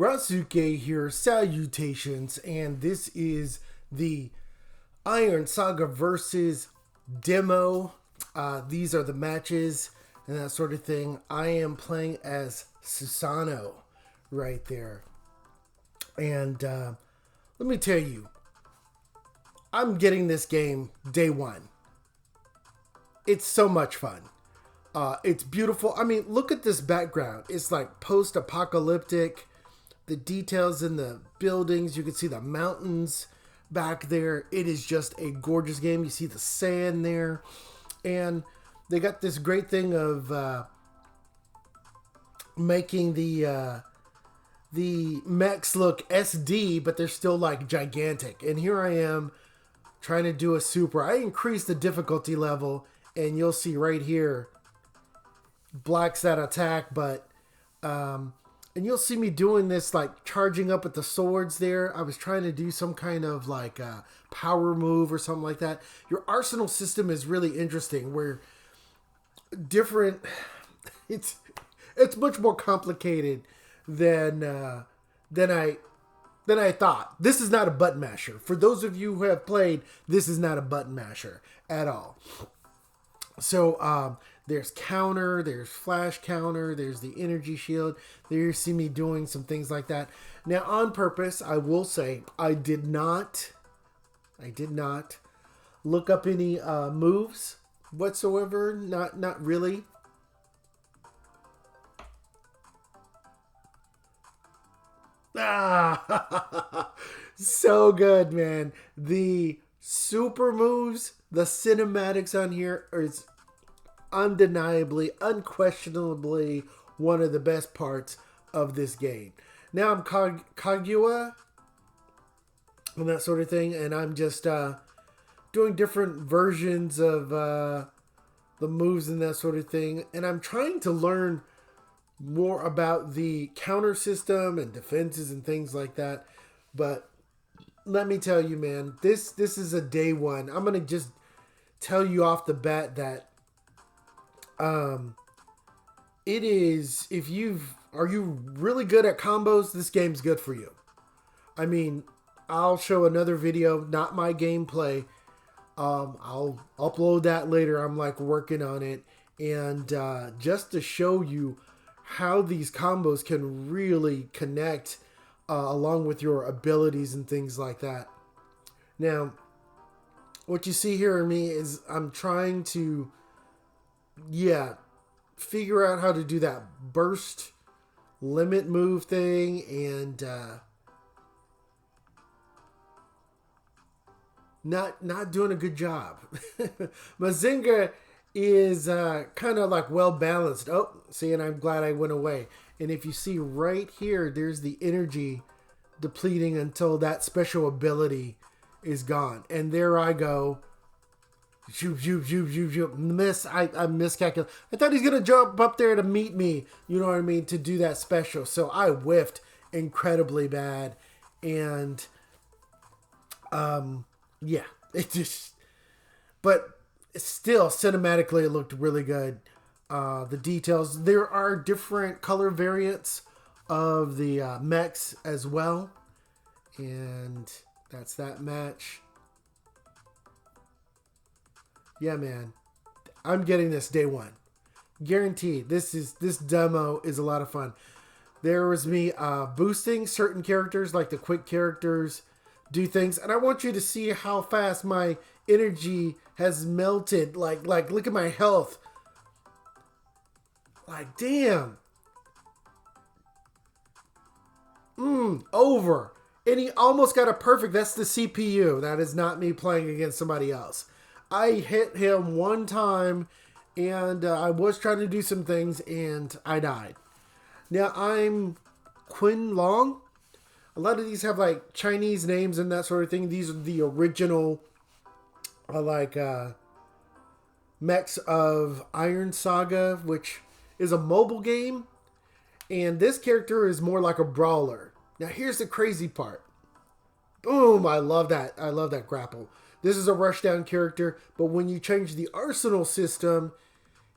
Rasuke here, salutations, and this is the Iron Saga versus demo. These are the matches and that sort of thing. I am playing as Susanoo right there. And let me tell you, I'm getting this game day one. It's so much fun. It's beautiful. I mean, look at this background. It's like post-apocalyptic. The details in the buildings, you can see the mountains back there. It is just a gorgeous game. You see the sand there. And they got this great thing of making the mechs look SD, but they're still like gigantic. And here I am trying to do a super. I increased the difficulty level, and you'll see right here, blacks that attack, but and you'll see me doing this, like charging up with the swords there. I was trying to do some kind of like power move or something like that. Your arsenal system is really interesting, where different, it's much more complicated than I thought. This is not a button masher. For those of you who have played, this is not a button masher at all. So there's counter, there's flash counter, there's the energy shield. There you see me doing some things like that. Now, on purpose, I will say I did not look up any moves whatsoever. Not really. So good, man. The super moves, the cinematics on here is undeniably, unquestionably one of the best parts of this game. Now I'm Kaguya and that sort of thing, and I'm just doing different versions of the moves and that sort of thing, and I'm trying to learn more about the counter system and defenses and things like that. But let me tell you, man, this is a day one. I'm gonna just tell you off the bat that it is, are you really good at combos, this game's good for you. I mean, I'll show another video, not my gameplay. I'll upload that later. I'm like working on it, and just to show you how these combos can really connect along with your abilities and things like that. Now, what you see here in me is I'm trying to, figure out how to do that burst limit move thing, and not doing a good job. Mazinga is kind of like well balanced. Oh, see, and I'm glad I went away. And if you see right here, there's the energy depleting until that special ability is gone. And there I go. Shoot, shoot, shoot, shoot, shoot. Miss. I miscalculated. I thought he's gonna jump up there to meet me. You know what I mean? To do that special. So I whiffed incredibly bad. And it just. But still, cinematically, it looked really good. The details. There are different color variants of the mechs as well. And that's that match. Yeah, man. I'm getting this day one. Guaranteed. This demo is a lot of fun. There was me boosting certain characters, like the quick characters do things. And I want you to see how fast my energy has melted. Like look at my health. Like, damn. Over. And he almost got a perfect. That's the CPU. That is not me playing against somebody else. I hit him one time, and I was trying to do some things, and I died. Now, I'm Qing Long. A lot of these have, like, Chinese names and that sort of thing. These are the original, mechs of Iron Saga, which is a mobile game. And this character is more like a brawler. Now, here's the crazy part. Boom! I love that. I love that grapple. This is a rushdown character, but when you change the arsenal system,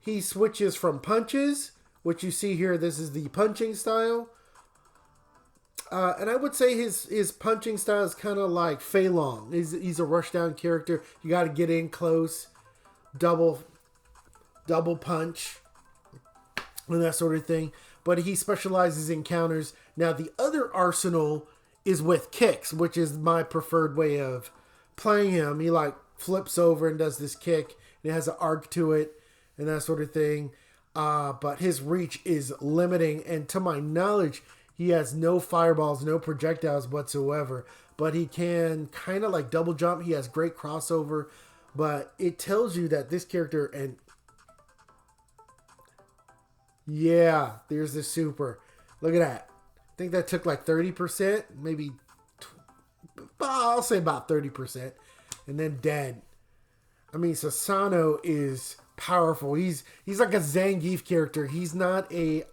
he switches from punches, which you see here, this is the punching style, And I would say his punching style is kind of like Fei Long. He's a rush down character. You got to get in close, double punch, and that sort of thing. But he specializes in counters. Now the other arsenal is with kicks, which is my preferred way of playing him. He like flips over and does this kick, and it has an arc to it, and that sort of thing. But his reach is limiting, and to my knowledge, he has no fireballs, no projectiles whatsoever. But he can kind of like double jump. He has great crossover, but it tells you that this character, and yeah, there's the super. Look at that. I think that took like 30%, maybe. I'll say about 30%, and then dead. I mean, Susanoo is powerful. He's like a Zangief character. He's not a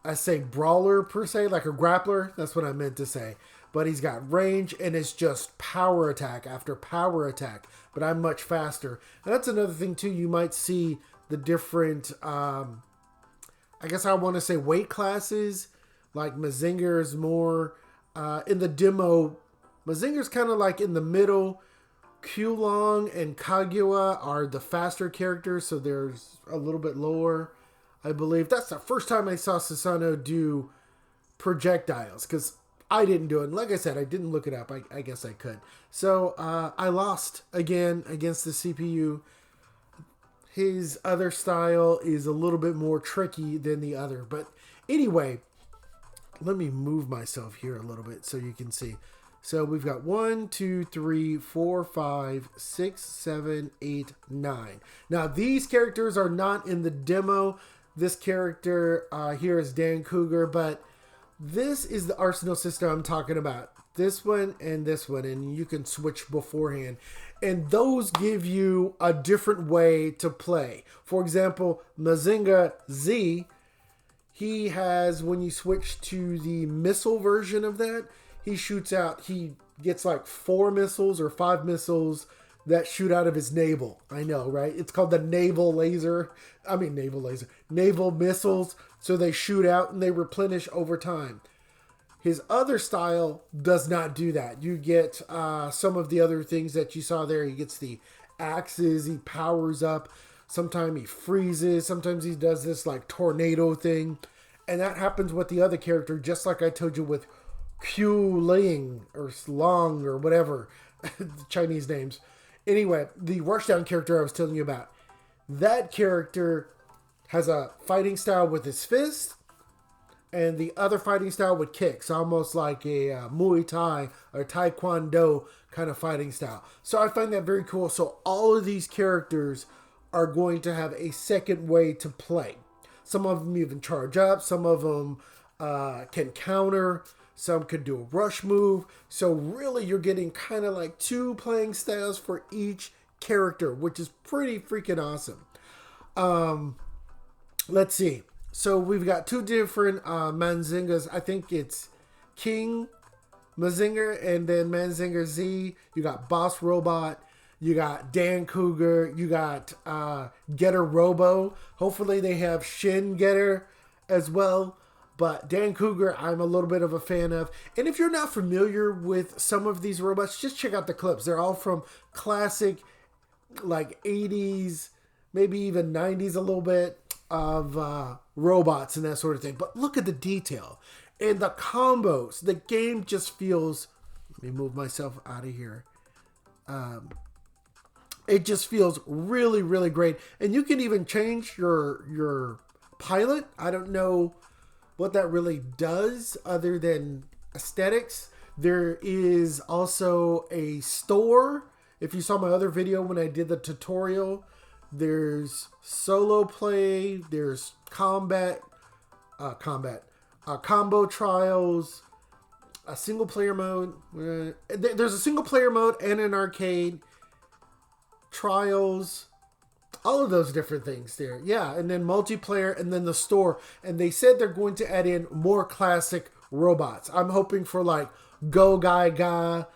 I say brawler per se, like a grappler. That's what I meant to say. But he's got range, and it's just power attack after power attack. But I'm much faster. And that's another thing too. You might see the different, I guess I want to say weight classes. Like Mazinger is more in the demo. Mazinger's kind of like in the middle. Qing Long and Kaguya are the faster characters, so there's a little bit lower, I believe. That's the first time I saw Susanoo do projectiles, because I didn't do it. And like I said, I didn't look it up. I guess I could. So I lost again against the CPU. His other style is a little bit more tricky than the other. But anyway, let me move myself here a little bit so you can see. So we've got 1, 2, 3, 4, 5, 6, 7, 8, 9. Now these characters are not in the demo. This character here is Dan Cougar, but this is the arsenal system I'm talking about. This one, and you can switch beforehand. And those give you a different way to play. For example, Mazinga Z, he has, when you switch to the missile version of that, he shoots out, he gets like 4 missiles or 5 missiles that shoot out of his navel. I know, right? It's called the naval missiles. So they shoot out and they replenish over time. His other style does not do that. You get some of the other things that you saw there. He gets the axes, he powers up. Sometimes he freezes. Sometimes he does this like tornado thing. And that happens with the other character, just like I told you with Q Ling or Long or whatever, the Chinese names. Anyway, the rushdown character I was telling you about, that character has a fighting style with his fist and the other fighting style with kicks, almost like a Muay Thai or Taekwondo kind of fighting style. So I find that very cool. So all of these characters are going to have a second way to play. Some of them even charge up. Some of them can counter. Some could do a rush move. So really you're getting kind of like 2 playing styles for each character, which is pretty freaking awesome. Let's see. So we've got 2 different Mazingas. I think it's King Mazinger and then Mazinger Z. You got Boss Robot. You got Dan Cougar. You got Getter Robo. Hopefully they have Shin Getter as well. But Dan Cougar, I'm a little bit of a fan of. And if you're not familiar with some of these robots, just check out the clips. They're all from classic, like 80s, maybe even 90s a little bit of robots and that sort of thing. But look at the detail and the combos. The game just feels... Let me move myself out of here. It just feels really, really great. And you can even change your pilot. I don't know what that really does other than aesthetics. There is also a store. If you saw my other video when I did the tutorial, there's solo play, there's combo trials, a single player mode. There's a single player mode and an arcade, trials, all of those different things there. Yeah, and then multiplayer and then the store. And they said they're going to add in more classic robots. I'm hoping for like Go Gaga,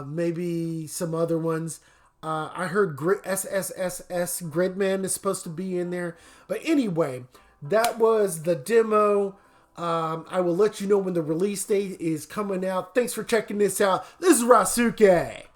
maybe some other ones. I heard SSSS Gridman is supposed to be in there. But anyway, that was the demo. I will let you know when the release date is coming out. Thanks for checking this out. This is Rasuke.